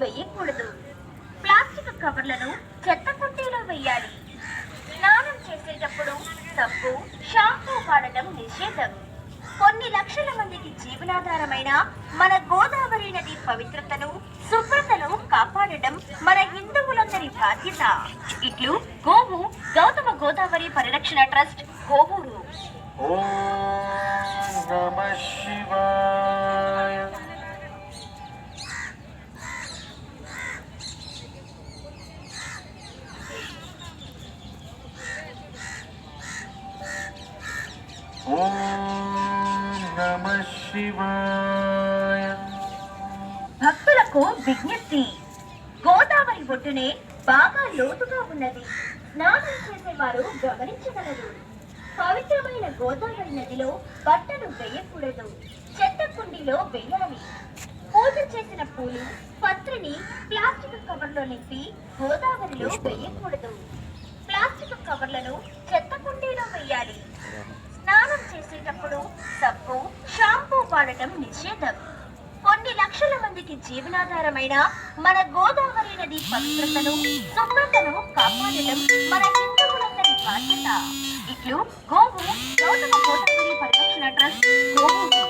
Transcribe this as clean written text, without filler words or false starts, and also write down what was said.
వేయకూడదు. ప్లాస్టిక్ కవర్లను చెత్త కుండీలో వేయాలి. స్నానం చేసేటప్పుడు సబ్బు, షాంపూ వాడటం నిషేధం. కొన్ని లక్షల మందికి జీవనాధారమైన మన గోదావరి నది పవిత్రతను, శుభ్రతను కాపాడటం మన హిందువులందరి బాధ్యత. ఇట్లు గోవు గౌతమ గోదావరి పరిరక్షణ ట్రస్ట్, కోవూరు. ఓం నమః శివాయ. ఓం నమః శివాయ. భక్తులకు విజ్ఞప్తి. గోదావరి ఒడ్డునే బాగా లోతుగా ఉన్నది. స్నానం చేసేవారు గమనించగలరు. పవిత్రమైన గోదావరి నదిలో బట్టలు వేయకూడదు. చెత్త కుండీలో వేయాలి. పూజ చేసిన పూలు, పత్రిని ప్లాస్టిక్ కవర్లో నింపి గోదావరిలో వేయకూడదు. ప్లాస్టిక్ కవర్లను చెత్త కుండీలో వేయాలి. స్నానం చేసేటప్పుడు సబ్బు, షాంపూ వాడటం నిషేధం. కొన్ని లక్షల మందికి జీవనాధారమైన మన గోదావరి నది పవిత్రతను, శుభ్రతను కాపాడటం మన హిందువులందరి బాధ్యత. ఇట్లు గోవు గౌతమ గోదావరి పరిరక్షణ ట్రస్ట్, కోవూరు.